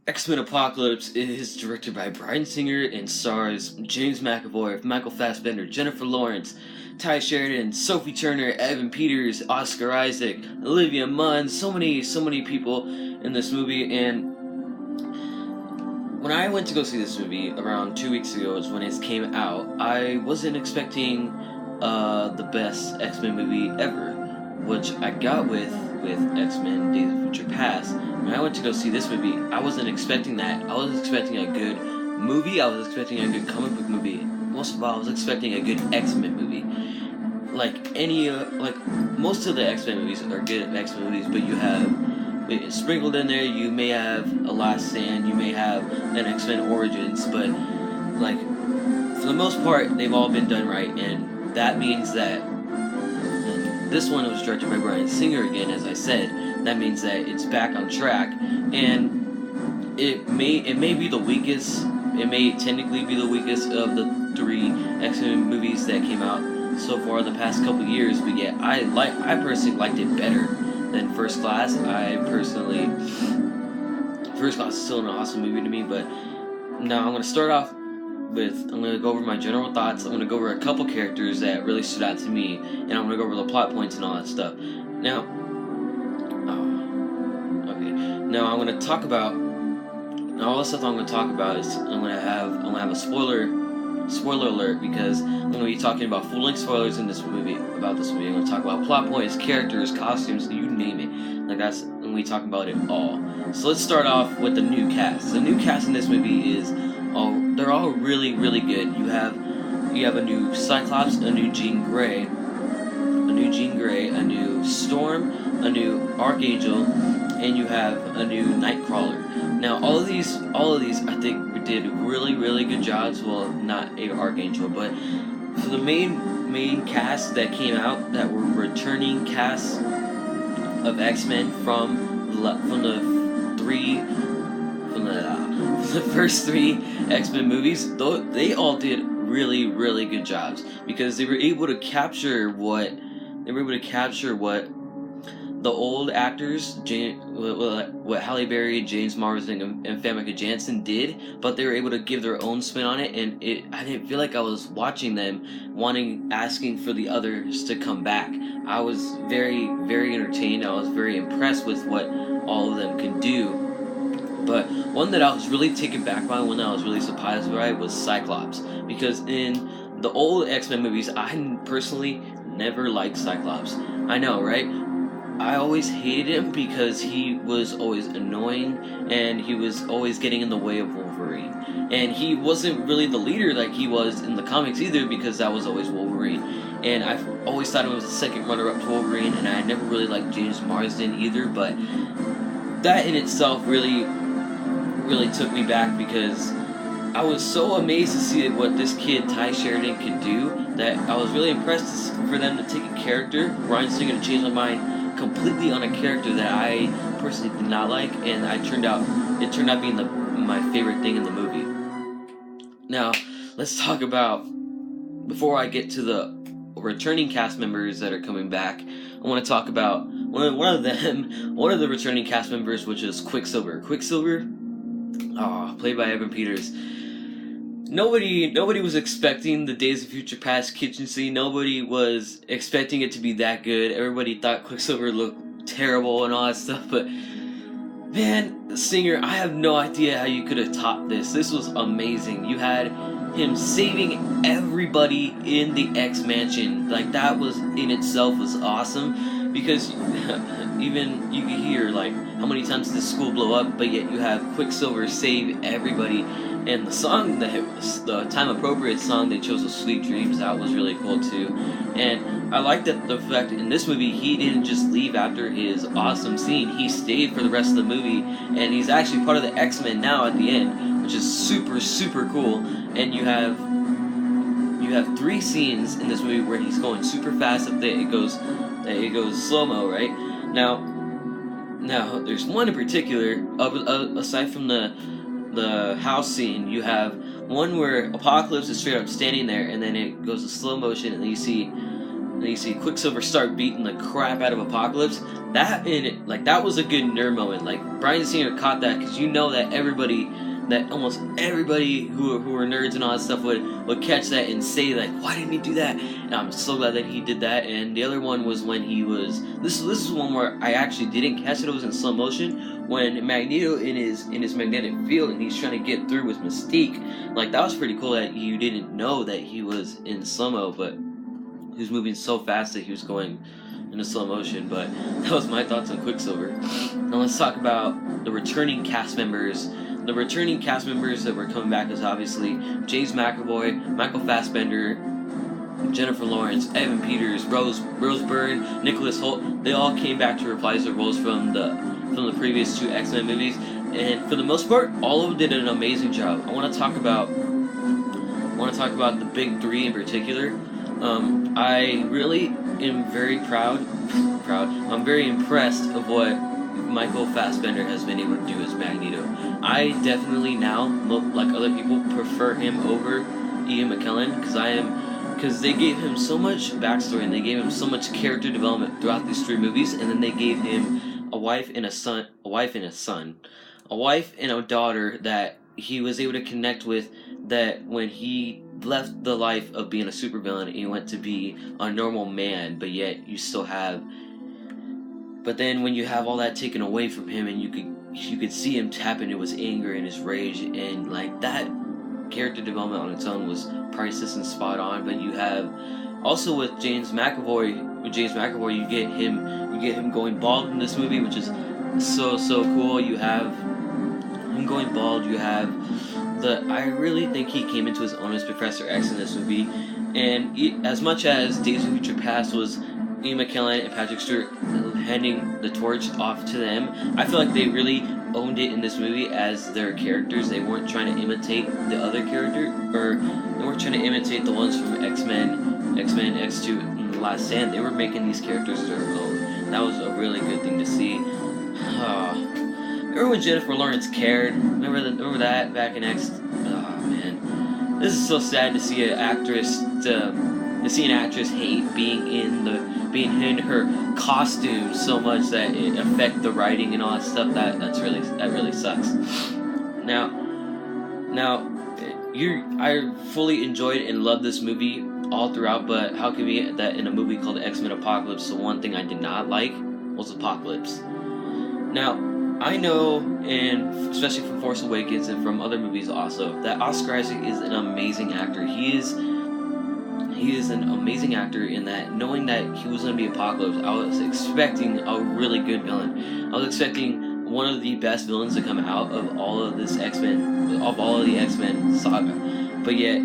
X-Men Apocalypse is directed by Bryan Singer and stars James McAvoy, Michael Fassbender, Jennifer Lawrence, Ty Sheridan, Sophie Turner, Evan Peters, Oscar Isaac, Olivia Munn, so many people in this movie. And when I went to go see this movie around 2 weeks ago is when it came out, I wasn't expecting the best X-Men movie ever, which I got with X-Men Days of Future Past. When I went to go see this movie, I wasn't expecting that. I was expecting a good movie. I was expecting a good comic book movie. Most of all, I was expecting a good X-Men movie. Like most of the X-Men movies are good X-Men movies, but you have sprinkled in there. You may have a Last Stand. You may have an X-Men Origins, but like for the most part, they've all been done right, and that means that. This one was directed by Bryan Singer again, as I said. That means that it's back on track, and it may be the weakest. It may technically be the weakest of the three X-Men movies that came out so far in the past couple years. But yet, I personally liked it better than First Class. First Class is still an awesome movie to me. But now I'm going to start off. I'm going to go over my general thoughts. I'm going to go over a couple characters that really stood out to me, and I'm going to go over the plot points and all that stuff. Now, Now I'm going to talk about. All the stuff I'm going to talk about is I'm going to have a spoiler alert, because I'm going to be talking about full-length spoilers in this movie about this movie. I'm going to talk about plot points, characters, costumes, you name it. Like that's when we talk about it all. So let's start off with the new cast. The new cast in this movie is. They're all really, really good. You have a new Cyclops, a new Jean Grey, a new Storm, a new Archangel, and you have a new Nightcrawler. Now, all of these, I think we did really, really good jobs. Well, not a Archangel, but for the main cast that came out, that were returning casts of X-Men from the first three X-Men movies, they all did really, really good jobs, because they were able to capture what the old actors, what Halle Berry, James Marsden, and Famke Janssen did, but they were able to give their own spin on it, and I didn't feel like I was watching them asking for the others to come back. I was very, very entertained. I was very impressed with what all of them can do. But one that I was really taken back by, one that I was really surprised by, was Cyclops. Because in the old X-Men movies, I personally never liked Cyclops. I know, right? I always hated him because he was always annoying, and he was always getting in the way of Wolverine. And he wasn't really the leader like he was in the comics either, because that was always Wolverine. And I always thought he was the second runner-up to Wolverine, and I never really liked James Marsden either, but that in itself really took me back, because I was so amazed to see what this kid Ty Sheridan could do, that I was really impressed for them to take a character, Bryan Singer, to change my mind completely on a character that I personally did not like, and it turned out being my favorite thing in the movie. Now, let's talk about, before I get to the returning cast members that are coming back, I want to talk about one of the returning cast members, which is Quicksilver. Quicksilver, played by Evan Peters. Nobody was expecting the Days of Future Past kitchen scene. Nobody was expecting it to be that good. Everybody thought Quicksilver looked terrible and all that stuff, but man, Singer, I have no idea how you could have topped this. This was amazing. You had him saving everybody in the X-Mansion. Like, that was in itself was awesome, because even you could hear like how many times did the school blow up, but yet you have Quicksilver save everybody. And the song the time appropriate song they chose was Sweet Dreams. That was really cool too. And I like that the fact in this movie he didn't just leave after his awesome scene. He stayed for the rest of the movie, and he's actually part of the X-Men now at the end, which is super, super cool. And you have 3 scenes in this movie where he's going super fast. It goes slow-mo, right? Now there's one in particular, aside from the house scene, you have one where Apocalypse is straight up standing there, and then it goes to slow motion, and you see and you see Quicksilver start beating the crap out of Apocalypse. That was a good nerd moment. Like Bryan Singer caught that, because you know that almost everybody who were nerds and all that stuff would catch that and say like, why didn't he do that? And I'm so glad that he did that. And the other one was when he was this is one where I actually didn't catch it. It was in slow motion when Magneto in his magnetic field and he's trying to get through with Mystique. Like that was pretty cool that you didn't know that he was in slow-mo, but he was moving so fast that he was going into slow motion. But that was my thoughts on Quicksilver. Now let's talk about the returning cast members. The returning cast members that were coming back is obviously James McAvoy, Michael Fassbender, Jennifer Lawrence, Evan Peters, Rose Byrne, Nicholas Hoult. They all came back to reprise their roles from the previous 2 X-Men movies, and for the most part, all of them did an amazing job. I want to talk about the big 3 in particular. I really am very proud. I'm very impressed of what Michael Fassbender has been able to do as Magneto. I definitely now, like other people, prefer him over Ian McKellen because they gave him so much backstory and they gave him so much character development throughout these 3 movies, and then they gave him a wife and a daughter that he was able to connect with, that when he left the life of being a supervillain and he went to be a normal man, but yet you still have. But then when you have all that taken away from him, and you could see him tap into his anger and his rage, and like that character development on its own was priceless and spot on. But you have also with James McAvoy, you get him going bald in this movie, which is so cool. You have him going bald. You have I really think he came into his own as Professor X in this movie, and as much as Days of Future Past was Ian McKellen and Patrick Stewart handing the torch off to them, I feel like they really owned it in this movie as their characters. They weren't trying to imitate the other character, or they weren't trying to imitate the ones from X-Men, X2, and The Last Stand. They were making these characters their own. That was a really good thing to see. Remember when Jennifer Lawrence cared? Remember that back in X? Oh man, this is so sad to see an actress hate being in her costume so much that it affect the writing and all that stuff. That really sucks. Now, I fully enjoyed and loved this movie all throughout. But how can be that in a movie called X-Men Apocalypse, the one thing I did not like was Apocalypse. Now, I know, and especially from Force Awakens and from other movies also, that Oscar Isaac is an amazing actor. He is an amazing actor in that, knowing that he was going to be Apocalypse, I was expecting a really good villain. I was expecting one of the best villains to come out of all of the X-Men saga. But yet,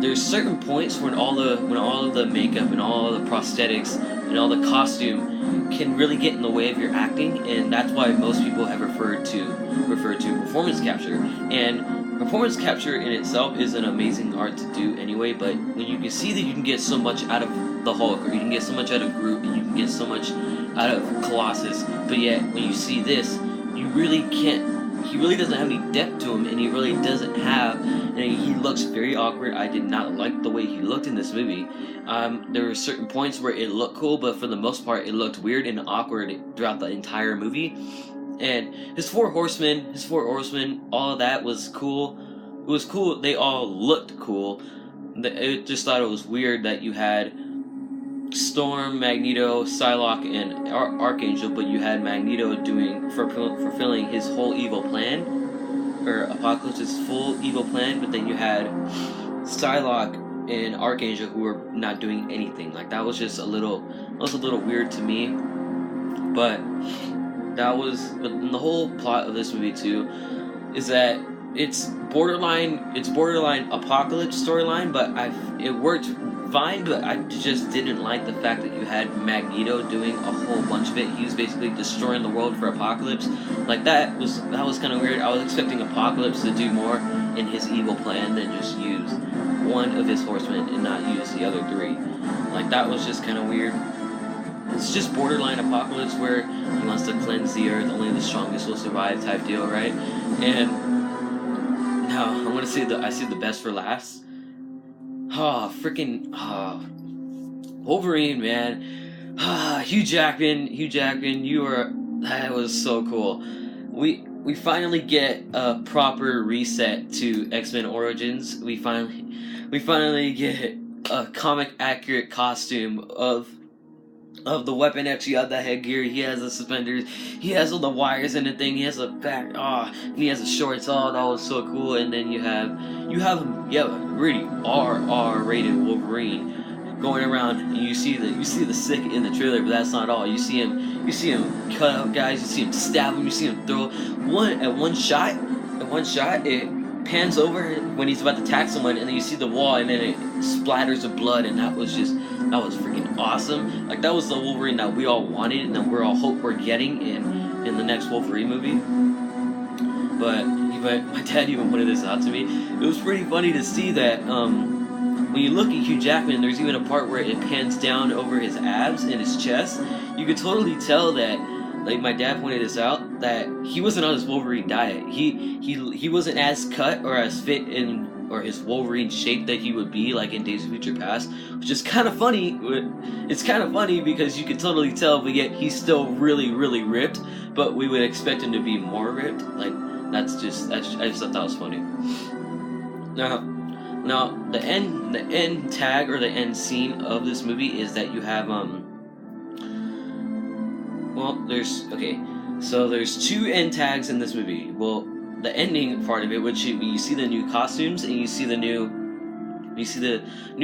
there's certain points when all of the makeup and all of the prosthetics and all the costume can really get in the way of your acting, and that's why most people have referred to performance capture. And performance capture in itself is an amazing art to do anyway, but when you can see that you can get so much out of the Hulk, or you can get so much out of Groot, and you can get so much out of Colossus, but yet when you see this, you really can't. He really doesn't have any depth to him, and he really doesn't have. And he looks very awkward. I did not like the way he looked in this movie. There were certain points where it looked cool, but for the most part, it looked weird and awkward throughout the entire movie. And his four horsemen, all of that was cool. It was cool. They all looked cool. I just thought it was weird that you had Storm, Magneto, Psylocke, and Archangel, but you had Magneto fulfilling his whole evil plan, or Apocalypse's full evil plan, but then you had Psylocke and Archangel who were not doing anything. Like that was just a little weird to me. But the whole plot of this movie too is that it's borderline Apocalypse storyline, but it worked fine, but I just didn't like the fact that you had Magneto doing a whole bunch of it. He was basically destroying the world for Apocalypse. Like that was kind of weird. I was expecting Apocalypse to do more in his evil plan than just use one of his horsemen and not use the other 3. Like that was just kind of weird. It's just borderline Apocalypse where he wants to cleanse the earth, only the strongest will survive type deal, right? And now I'm gonna I see the best for last. What Wolverine, man. Hugh Jackman, that was so cool. We finally get a proper reset to X-Men Origins. We finally get a comic accurate costume of the Weapon X. You have the headgear, he has the suspenders, he has all the wires and the thing, he has a back, and he has the shorts. That was so cool. And then you have really R-rated Wolverine going around, and you see the sick in the trailer, but that's not all. You see him cut up guys, you see him stab him, you see him throw one shot, it pans over when he's about to attack someone, and then you see the wall, and then it splatters of blood, and that was freaking awesome. Like, that was the Wolverine that we all wanted, and that we're getting in the next Wolverine movie. But my dad even pointed this out to me. It was pretty funny to see that when you look at Hugh Jackman, there's even a part where it pans down over his abs and his chest. You could totally tell that, like my dad pointed this out, that he wasn't on his Wolverine diet. He wasn't as cut or as fit or his Wolverine shape that he would be like in Days of Future Past, which is kind of funny. It's kind of funny because you can totally tell, but yet he's still really, really ripped. But we would expect him to be more ripped. Like, I just thought that was funny. Now the end tag or the end scene of this movie is that you have there's two end tags in this movie. Well, the ending part of it, which you see the new costumes and you see the new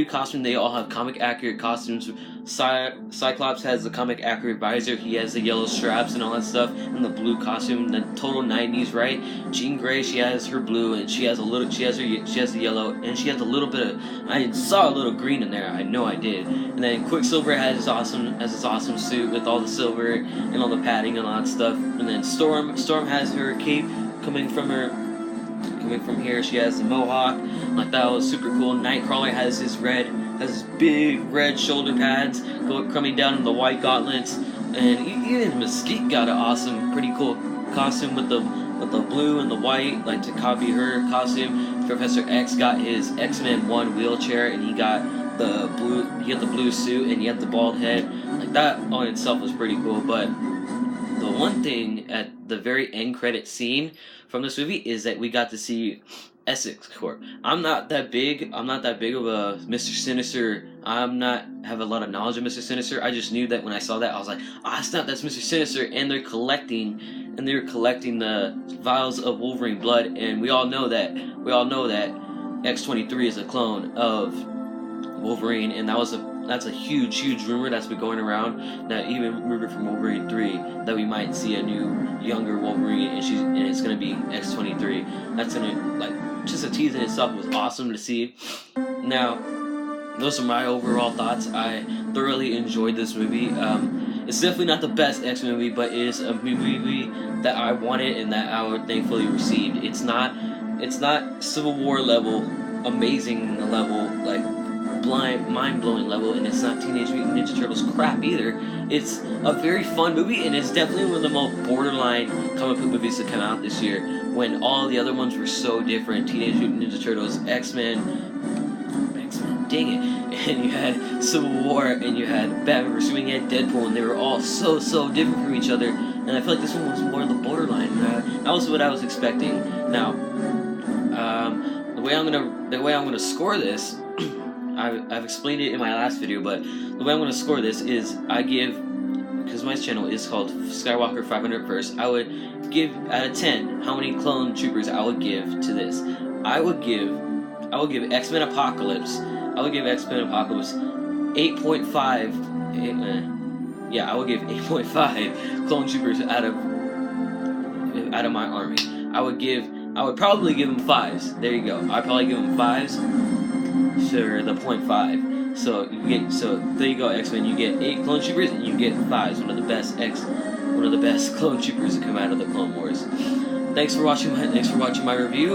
costume. They all have comic accurate costumes. Cyclops has the comic accurate visor. He has the yellow straps and all that stuff, and the blue costume. The total 90s, right? Jean Grey, she has her blue, and she has the yellow, and she has a little bit of. I saw a little green in there. I know I did. And then Quicksilver has his awesome suit with all the silver and all the padding and all that stuff. And then Storm has her cape coming from here. She has the mohawk. Like, that was super cool. Nightcrawler has his big red shoulder pads coming down in the white gauntlets, and even Mystique got an awesome, pretty cool costume with the blue and the white, like to copy her costume. Professor X got his X-Men 1 wheelchair, and he got the blue suit, and he had the bald head. Like, that on itself was pretty cool. But the one thing at the very end credit scene from this movie is that we got to see Essex Corp. I'm not that big of a Mr. Sinister. Have a lot of knowledge of Mr. Sinister. I just knew that when I saw that, I was like, snap, that's Mr. Sinister. And they're collecting the vials of Wolverine blood, and we all know that X-23 is a clone of Wolverine, and that's a huge rumor that's been going around, that even rumor from Wolverine 3 that we might see a new younger Wolverine, and it's gonna be X-23. That's gonna, like, just a tease in itself was awesome to see. Now, those are my overall thoughts. I thoroughly enjoyed this movie. It's definitely not the best X-Men movie, but it is a movie that I wanted and that I would thankfully received. It's not Civil War level, amazing level, like mind-blowing level, and it's not Teenage Mutant Ninja Turtles crap either. It's a very fun movie, and it's definitely one of the most borderline comic book movies to come out this year, when all the other ones were so different. Teenage Mutant Ninja Turtles, X-Men, dang it, and you had Civil War, and you had Batman vs. Superman, you had Deadpool, and they were all so different from each other, and I feel like this one was more the borderline. That was what I was expecting. Now, the way I'm gonna score this, I've explained it in my last video, but the way I'm gonna score this is because my channel is called Skywalker 500 First, I would give out of 10 how many clone troopers I would give to this. I would give X-Men Apocalypse 8.5. I would give 8.5 clone troopers out of my army. I would probably give them 5s. There you go. I'd probably give them 5s. For the 0.5. So there you go, X-Men. You get 8 clone troopers and you get 5s. One of the best clone troopers to come out of the Clone Wars. Thanks for watching my review.